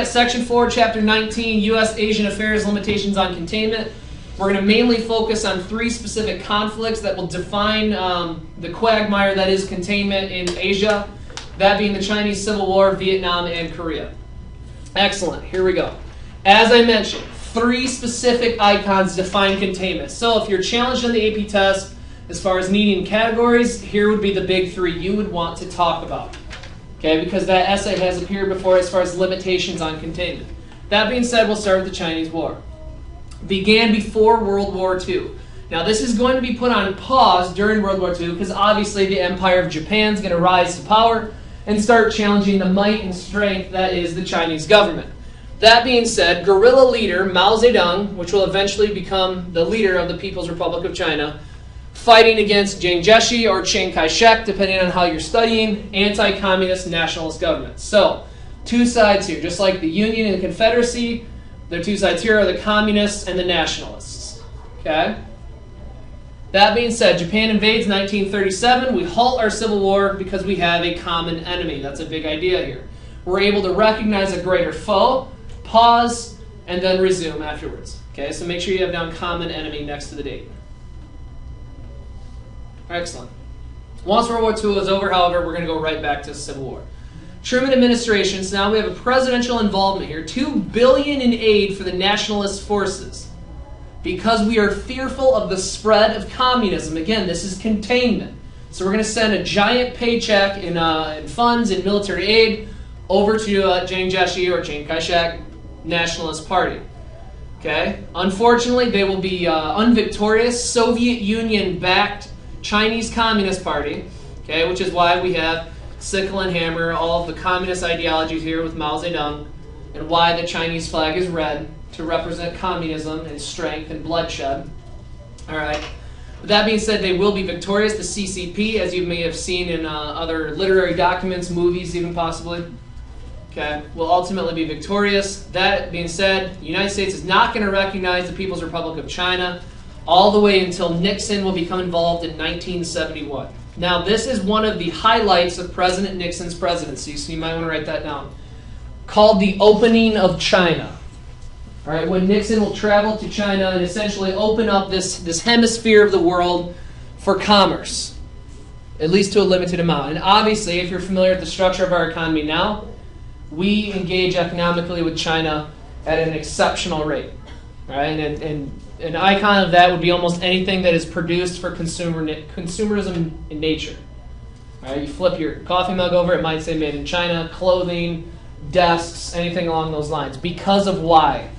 at Section 4, Chapter 19, U.S. Asian Affairs, Limitations on Containment. We're going to mainly focus on 3 specific conflicts that will define the quagmire that is containment in Asia, that being the Chinese Civil War, Vietnam, and Korea. Excellent. Here we go. As I mentioned, 3 specific icons define containment. So if you're challenged on the AP test as far as needing categories, here would be the big 3 you would want to talk about. Okay, because that essay has appeared before as far as limitations on containment. That being said, we'll start with the Chinese War. Began before World War II. Now this is going to be put on pause during World War II because obviously the Empire of Japan is going to rise to power and start challenging the might and strength that is the Chinese government. That being said, guerrilla leader Mao Zedong, which will eventually become the leader of the People's Republic of China, fighting against Jiang Zeshi or Chiang Kai-shek, depending on how you're studying, anti-communist nationalist governments. So, 2 sides here. Just like the Union and the Confederacy, the 2 sides here are the communists and the nationalists. Okay? That being said, Japan invades 1937. We halt our civil war because we have a common enemy. That's a big idea here. We're able to recognize a greater foe, pause, and then resume afterwards. Okay, so make sure you have down common enemy next to the date. Excellent. Once World War II is over, however, we're going to go right back to Civil War. Truman administration, so now we have a presidential involvement here. $2 billion in aid for the nationalist forces because we are fearful of the spread of communism. Again, this is containment. So we're going to send a giant paycheck in funds and military aid over to Jiang Zeshi or Chiang Kai-shek Nationalist Party. Okay? Unfortunately, they will be unvictorious, Soviet Union-backed Chinese Communist Party, okay, which is why we have sickle and hammer, all of the communist ideologies here with Mao Zedong, and why the Chinese flag is red to represent communism and strength and bloodshed. All right. With that being said, they will be victorious. The CCP, as you may have seen in other literary documents, movies even possibly, okay, will ultimately be victorious. That being said, the United States is not going to recognize the People's Republic of China all the way until Nixon will become involved in 1971. Now, this is one of the highlights of President Nixon's presidency, so you might want to write that down, called the opening of China. All right, when Nixon will travel to China and essentially open up this hemisphere of the world for commerce, at least to a limited amount. And obviously, if you're familiar with the structure of our economy now, we engage economically with China at an exceptional rate. All right, and an icon of that would be almost anything that is produced for consumerism in nature. All right, you flip your coffee mug over, it might say made in China, clothing, desks, anything along those lines. Because of why?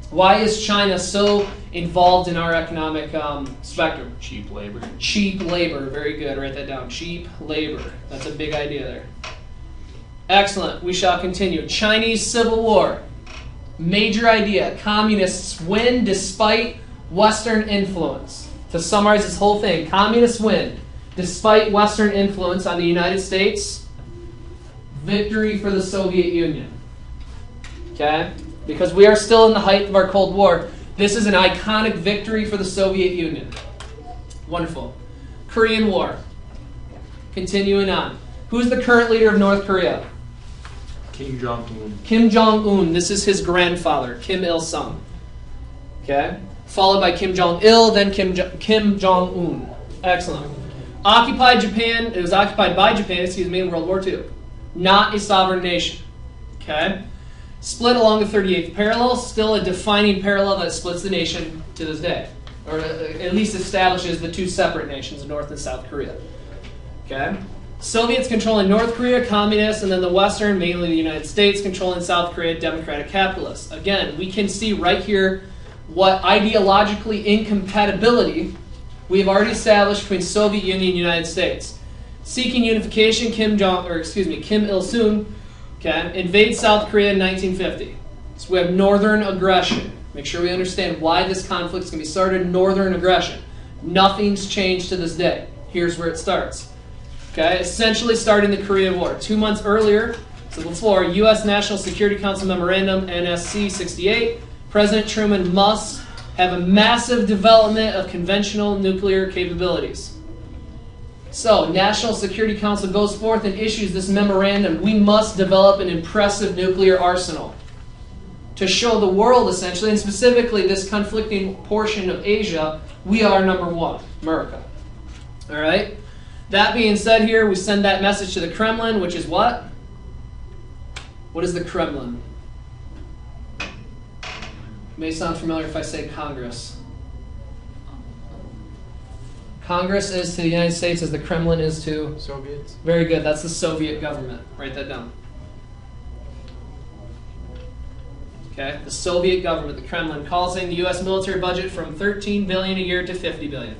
Why is China so involved in our economic spectrum? Cheap labor. Cheap labor, very good. Write that down. Cheap labor. That's a big idea there. Excellent. We shall continue. Chinese Civil War. Major idea. Communists win despite Western influence. To summarize this whole thing, communists win despite Western influence on the United States. Victory for the Soviet Union. Okay? Because we are still in the height of our Cold War, this is an iconic victory for the Soviet Union. Wonderful. Korean War. Continuing on. Who's the current leader of North Korea? Kim Jong-un. Kim Jong-un. This is his grandfather, Kim Il-sung. Okay? Followed by Kim Jong-il, then Kim Jong-un. Excellent. Occupied Japan. It was occupied by Japan, in World War II. Not a sovereign nation. Okay? Split along the 38th parallel. Still a defining parallel that splits the nation to this day. Or at least establishes the 2 separate nations, North and South Korea. Okay? Soviets controlling North Korea, communists, and then the Western, mainly the United States, controlling South Korea, democratic capitalists. Again, we can see right here what ideologically incompatibility we have already established between Soviet Union and United States. Seeking unification, Kim Il-sung, okay, invades South Korea in 1950. So we have northern aggression. Make sure we understand why this conflict is going to be started. Northern aggression. Nothing's changed to this day. Here's where it starts. Okay, essentially starting the Korean War. 2 months earlier, so before, U.S. National Security Council Memorandum, NSC 68, President Truman must have a massive development of conventional nuclear capabilities. So, National Security Council goes forth and issues this memorandum. We must develop an impressive nuclear arsenal. to show the world, essentially, and specifically this conflicting portion of Asia, we are number one, America. All right? That being said here, we send that message to the Kremlin, which is what? What is the Kremlin? It may sound familiar if I say Congress. Congress is to the United States as the Kremlin is to... Soviets. Very good. That's the Soviet government. Write that down. Okay? The Soviet government, the Kremlin, causing the U.S. military budget from $13 billion a year to $50 billion.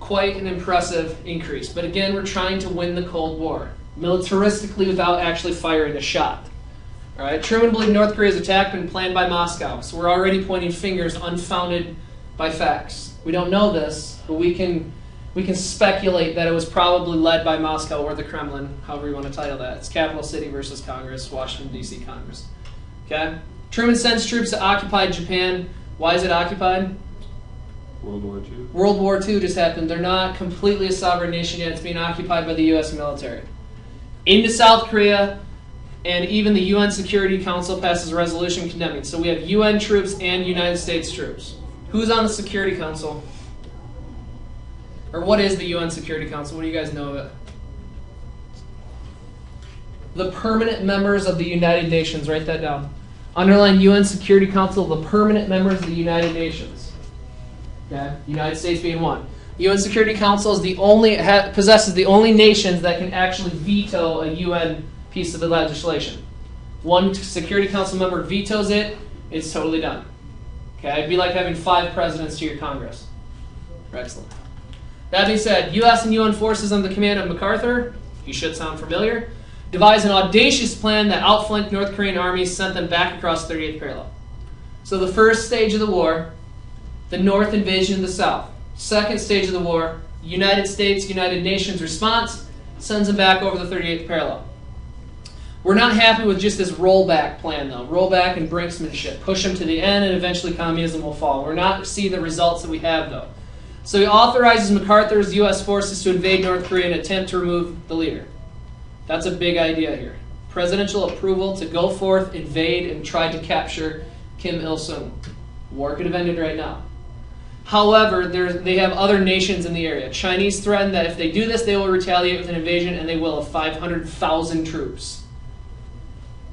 Quite an impressive increase. But again, we're trying to win the Cold War, militaristically without actually firing a shot. All right? Truman believed North Korea's attack had been planned by Moscow, so we're already pointing fingers unfounded by facts. We don't know this, but we can speculate that it was probably led by Moscow or the Kremlin, however you want to title that. It's capital city versus Congress, Washington, D.C. Congress. Okay? Truman sends troops to occupy Japan. Why is it occupied? World War II. World War II just happened. They're not completely a sovereign nation yet. It's being occupied by the U.S. military. Into South Korea, and even the UN Security Council passes a resolution condemning. So we have UN troops and United States troops. Who's on the Security Council? Or what is the UN Security Council? What do you guys know of it? The permanent members of the United Nations. Write that down. Underline UN Security Council, the permanent members of the United Nations. Okay? United States being one. UN Security Council is the only possesses the only nations that can actually veto a UN piece of the legislation. One Security Council member vetoes it, it's totally done. Okay, it'd be like having 5 presidents to your Congress. Excellent. That being said, U.S. and UN forces under the command of MacArthur, he should sound familiar, devised an audacious plan that outflanked North Korean armies, sent them back across 38th parallel. So the first stage of the war, the North invasion of the South. Second stage of the war, United States, United Nations response, sends them back over the 38th parallel. We're not happy with just this rollback plan, though. Rollback and brinksmanship. Push them to the end, and eventually communism will fall. We're not seeing the results that we have, though. So he authorizes MacArthur's U.S. forces to invade North Korea and attempt to remove the leader. That's a big idea here. Presidential approval to go forth, invade, and try to capture Kim Il-sung. War could have ended right now. However, they have other nations in the area. Chinese threaten that if they do this, they will retaliate with an invasion, and they will have 500,000 troops.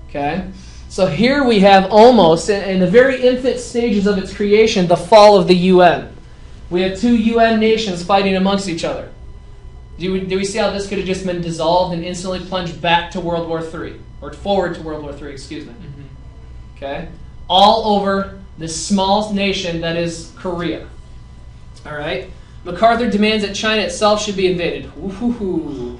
Okay? So here we have almost, in the very infant stages of its creation, the fall of the UN. We have 2 UN nations fighting amongst each other. Do we see how this could have just been dissolved and instantly plunged back to World War III? Or forward to World War III, excuse me. Mm-hmm. Okay? All over this small nation that is Korea. All right? MacArthur demands that China itself should be invaded. Woo-hoo-hoo.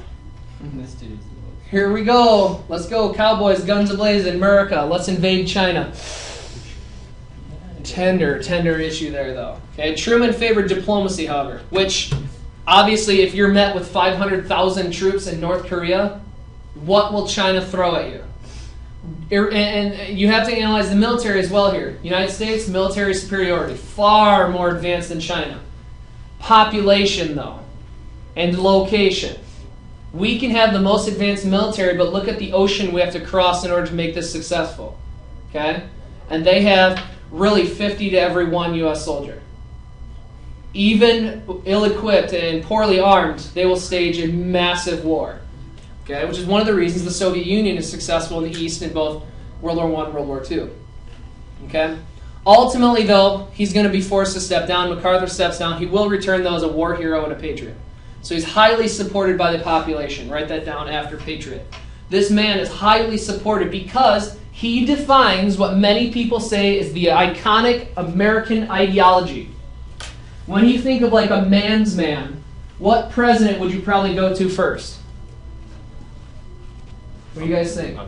Here we go. Let's go, cowboys, guns a-blazing, America. Let's invade China. Tender issue there, though. Okay, Truman favored diplomacy, however, which, obviously, if you're met with 500,000 troops in North Korea, what will China throw at you? And you have to analyze the military as well here. United States, military superiority. Far more advanced than China. Population, though, and location. We can have the most advanced military, but look at the ocean we have to cross in order to make this successful. Okay? And they have really 50 to every 1 U.S. soldier. Even ill-equipped and poorly armed, they will stage a massive war. Okay? Which is one of the reasons the Soviet Union is successful in the East in both World War I and World War II. Okay? Ultimately, though, he's going to be forced to step down. MacArthur steps down. He will return, though, as a war hero and a patriot. So he's highly supported by the population. Write that down after patriot. This man is highly supported because he defines what many people say is the iconic American ideology. When you think of like a man's man, what president would you probably go to first? What do you guys think?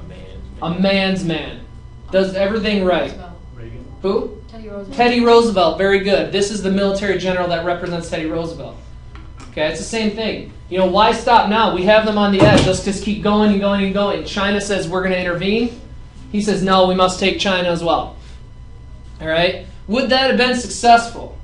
A man's man. Does everything right. Reagan. Who? Teddy Roosevelt. Teddy Roosevelt. Very good. This is the military general that represents Teddy Roosevelt. Okay, it's the same thing. You know, why stop now? We have them on the edge. Let's just keep going and going and going. China says we're going to intervene. He says, no, we must take China as well. All right? Would that have been successful?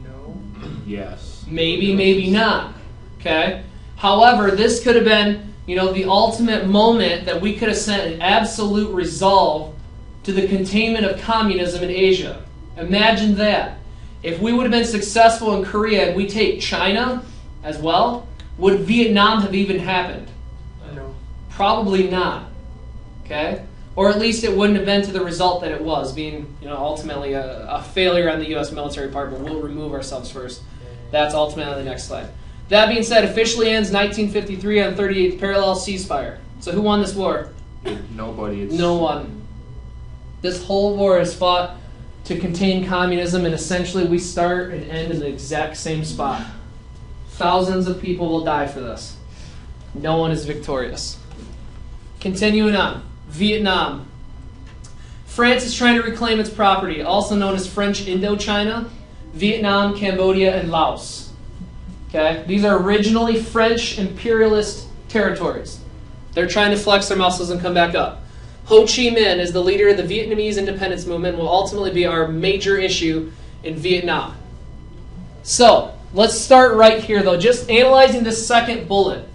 No. Yes. Maybe, maybe not. Okay? However, this could have been, you know, the ultimate moment that we could have sent an absolute resolve to the containment of communism in Asia. Imagine that. If we would have been successful in Korea and we take China as well, would Vietnam have even happened? No. Probably not. Okay? Or at least it wouldn't have been to the result that it was, being ultimately a failure on the U.S. military part, but we'll remove ourselves first. That's ultimately on the next slide. That being said, officially ends 1953 on 38th parallel ceasefire. So who won this war? Nobody. No one. This whole war is fought to contain communism, and essentially we start and end in the exact same spot. Thousands of people will die for this. No one is victorious. Continuing on. Vietnam. France is trying to reclaim its property, also known as French Indochina, Vietnam, Cambodia, and Laos. Okay? These are originally French imperialist territories. They're trying to flex their muscles and come back up. Ho Chi Minh is the leader of the Vietnamese independence movement and will ultimately be our major issue in Vietnam. So, let's start right here, though. Just analyzing this second bullet.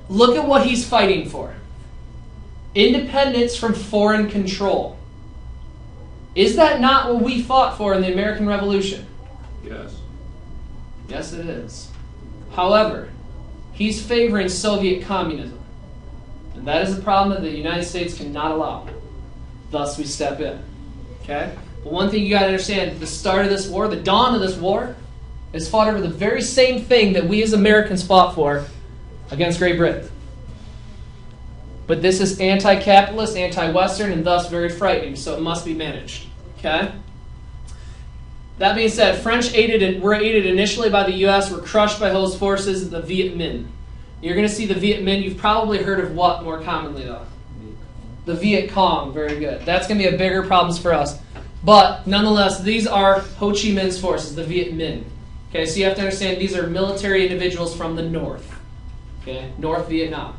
Look at what he's fighting for. Independence from foreign control. Is that not what we fought for in the American Revolution? Yes. Yes, it is. However, he's favoring Soviet communism. And that is a problem that the United States cannot allow. Thus, we step in. Okay? But one thing you got to understand, the start of this war, the dawn of this war, is fought over the very same thing that we as Americans fought for against Great Britain. But this is anti-capitalist, anti-Western, and thus very frightening, so it must be managed. Okay? That being said, were aided initially by the U.S., were crushed by Ho's forces, the Viet Minh. You're going to see the Viet Minh. You've probably heard of what more commonly, though? The Viet Cong. Very good. That's going to be a bigger problem for us. But nonetheless, these are Ho Chi Minh's forces, the Viet Minh. Okay, so you have to understand these are military individuals from the north. Okay, North Vietnam.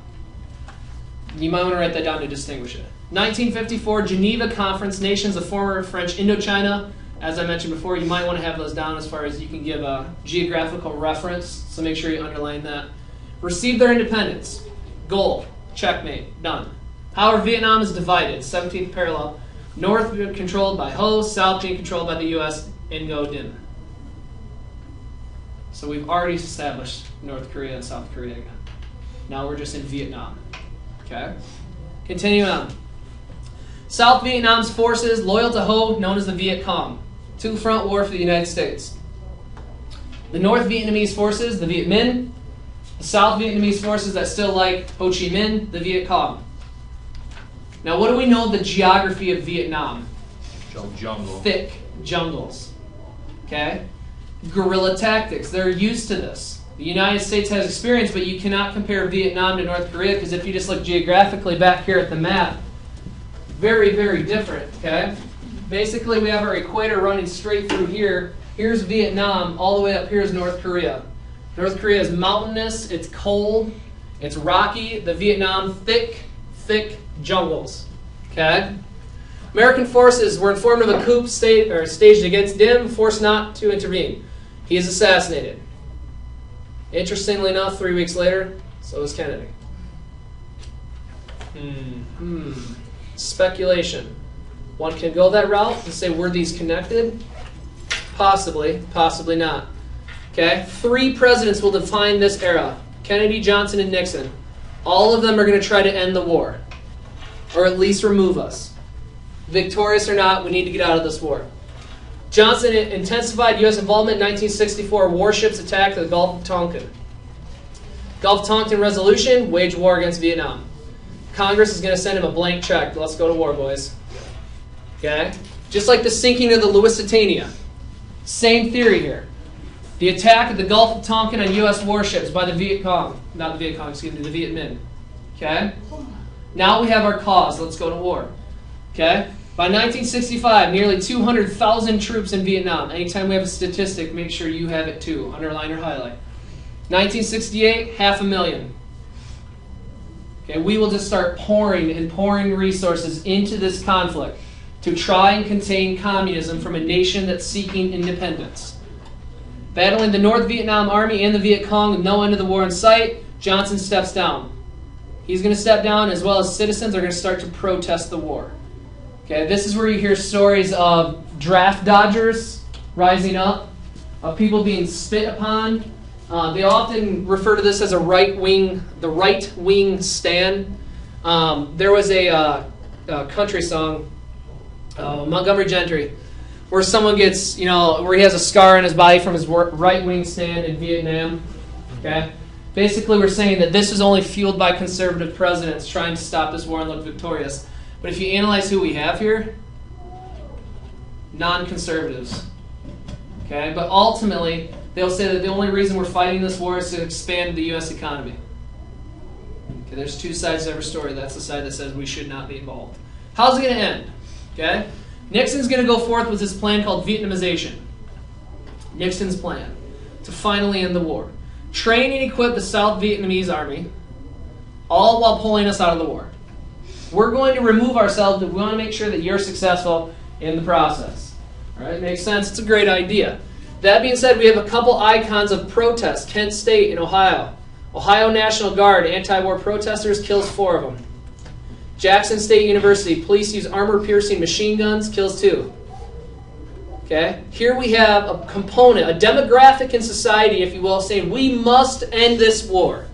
You might want to write that down to distinguish it. 1954 Geneva Conference, nations of former French Indochina. As I mentioned before, you might want to have those down as far as you can give a geographical reference, so make sure you underline that. Received their independence. Goal, checkmate, done. However, Vietnam is divided, 17th parallel. North being controlled by Ho, South being controlled by the U.S., Ngo Dinh. So we've already established North Korea and South Korea again. Now we're just in Vietnam. Okay? Continuing on. South Vietnam's forces, loyal to Ho, known as the Viet Cong. Two-front war for the United States. The North Vietnamese forces, the Viet Minh. The South Vietnamese forces that still like Ho Chi Minh, the Viet Cong. Now, what do we know of the geography of Vietnam? Jungle. Thick jungles. Okay? Guerrilla tactics. They're used to this. The United States has experience, but you cannot compare Vietnam to North Korea because if you just look geographically back here at the map, very, very different. Okay? Basically, we have our equator running straight through here. Here's Vietnam. All the way up here is North Korea. North Korea is mountainous. It's cold. It's rocky. The Vietnam, thick, thick jungles. Okay? American forces were informed of a coup staged against Diem, forced not to intervene. He is assassinated. Interestingly enough, 3 weeks later, so is Kennedy. Speculation. One can go that route and say, were these connected? Possibly, possibly not. Okay? 3 presidents will define this era. Kennedy, Johnson, and Nixon. All of them are going to try to end the war. Or at least remove us. Victorious or not, we need to get out of this war. Johnson intensified U.S. involvement in 1964. Warships attacked the Gulf of Tonkin. Gulf of Tonkin resolution, wage war against Vietnam. Congress is going to send him a blank check. Let's go to war, boys. Okay? Just like the sinking of the Lusitania. Same theory here. The attack of the Gulf of Tonkin on U.S. warships by the Viet Cong. Not the Viet Cong, excuse me, the Viet Minh. Okay? Now we have our cause. Let's go to war. Okay? By 1965, nearly 200,000 troops in Vietnam. Anytime we have a statistic, make sure you have it too. Underline or highlight. 1968, 500,000. Okay, we will just start pouring and pouring resources into this conflict to try and contain communism from a nation that's seeking independence. Battling the North Vietnam Army and the Viet Cong with no end of the war in sight, Johnson steps down. He's going to step down as well as citizens are going to start to protest the war. Okay, this is where you hear stories of draft dodgers rising up, of people being spit upon. They often refer to this as the right wing stand. There was a country song, Montgomery Gentry, where someone gets, where he has a scar on his body from his right wing stand in Vietnam. Okay, basically we're saying that this is only fueled by conservative presidents trying to stop this war and look victorious. But if you analyze who we have here, non-conservatives. Okay, but ultimately they'll say that the only reason we're fighting this war is to expand the U.S. economy. Okay, there's two sides to every story. That's the side that says we should not be involved. How's it going to end? Okay, Nixon's going to go forth with his plan called Vietnamization. Nixon's plan to finally end the war. Train and equip the South Vietnamese army, all while pulling us out of the war. We're going to remove ourselves, but we want to make sure that you're successful in the process. All right, makes sense? It's a great idea. That being said, we have a couple icons of protest. Kent State in Ohio. Ohio National Guard, anti-war protesters, kills 4 of them. Jackson State University, police use armor-piercing machine guns, kills 2. Okay? Here we have a component, a demographic in society, if you will, saying we must end this war.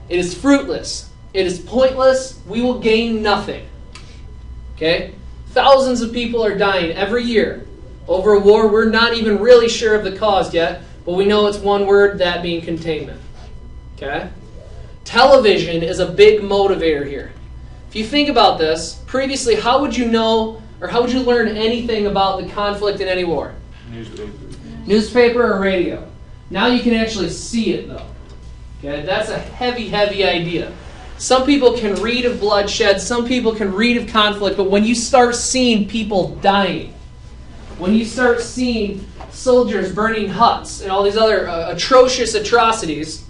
It is fruitless. It is pointless. We will gain nothing. Okay? Thousands of people are dying every year over a war we're not even really sure of the cause yet, but we know it's one word, that being containment. Okay? Television is a big motivator here. If you think about this, previously, how would you know or how would you learn anything about the conflict in any war? Newspaper or radio. Now you can actually see it, though. Okay? That's a heavy, heavy idea. Some people can read of bloodshed, some people can read of conflict, but when you start seeing people dying, when you start seeing soldiers burning huts and all these other atrocious atrocities,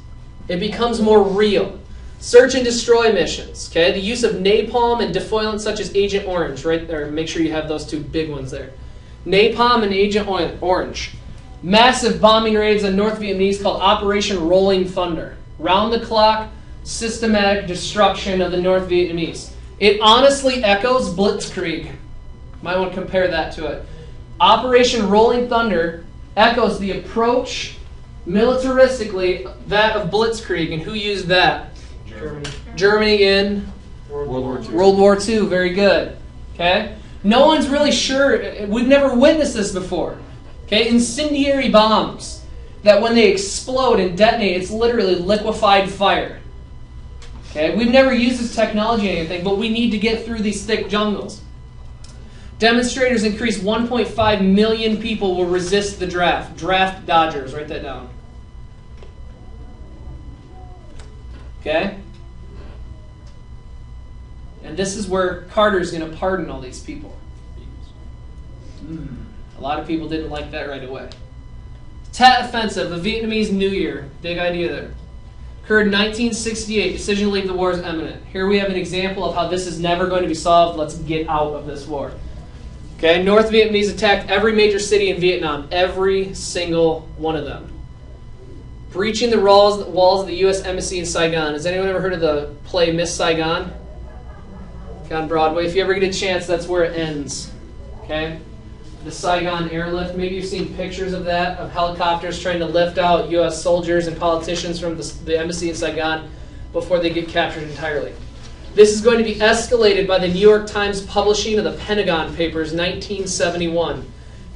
it becomes more real. Search and destroy missions, okay? The use of napalm and defoliants such as Agent Orange, right there. Make sure you have those 2 big ones there. Napalm and Agent Orange. Massive bombing raids on North Vietnamese called Operation Rolling Thunder. Round-the-clock, systematic destruction of the North Vietnamese. It honestly echoes Blitzkrieg. Might want to compare that to it. Operation Rolling Thunder echoes the approach militaristically that of Blitzkrieg. And who used that? Germany in World War II. Very good. Okay? No one's really sure. We've never witnessed this before. Okay? Incendiary bombs that when they explode and detonate, it's literally liquefied fire. Okay? We've never used this technology or anything, but we need to get through these thick jungles. Demonstrators increase. 1.5 million people will resist the draft. Draft dodgers. Write that down. Okay? And this is where Carter's going to pardon all these people. A lot of people didn't like that right away. Tet Offensive, the Vietnamese New Year. Big idea there. Occurred in 1968. Decision to leave the war is imminent. Here we have an example of how this is never going to be solved. Let's get out of this war. Okay, North Vietnamese attacked every major city in Vietnam. Every single one of them. Breaching the walls of the U.S. Embassy in Saigon. Has anyone ever heard of the play Miss Saigon? On Broadway. If you ever get a chance, that's where it ends. Okay? The Saigon airlift. Maybe you've seen pictures of that, of helicopters trying to lift out U.S. soldiers and politicians from the embassy in Saigon before they get captured entirely. This is going to be escalated by the New York Times publishing of the Pentagon Papers, 1971.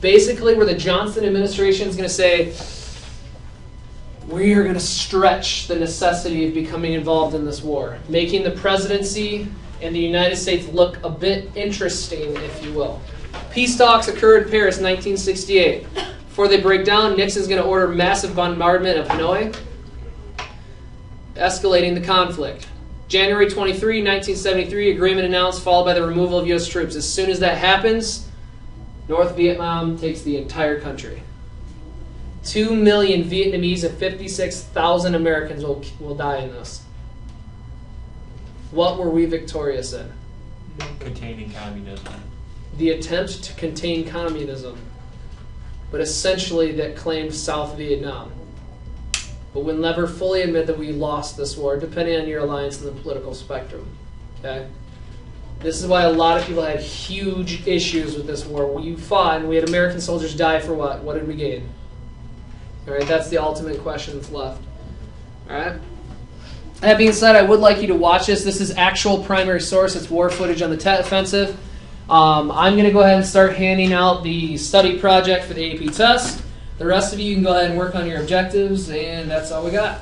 Basically, where the Johnson administration is going to say, we are going to stretch the necessity of becoming involved in this war, making the presidency and the United States look a bit interesting, if you will. Peace talks occurred in Paris, 1968. Before they break down, Nixon's going to order massive bombardment of Hanoi, escalating the conflict. January 23, 1973, agreement announced, followed by the removal of U.S. troops. As soon as that happens, North Vietnam takes the entire country. 2 million Vietnamese and 56,000 Americans will die in this. What were we victorious in? Containing communism. The attempt to contain communism, but essentially that claimed South Vietnam. But we'll never fully admit that we lost this war, depending on your alliance in the political spectrum. Okay? This is why a lot of people had huge issues with this war. We fought and we had American soldiers die for what? What did we gain? All right, that's the ultimate question that's left. All right. That being said, I would like you to watch this. This is actual primary source. It's war footage on the Tet Offensive. I'm going to go ahead and start handing out the study project for the AP test. The rest of you can go ahead and work on your objectives, and that's all we got.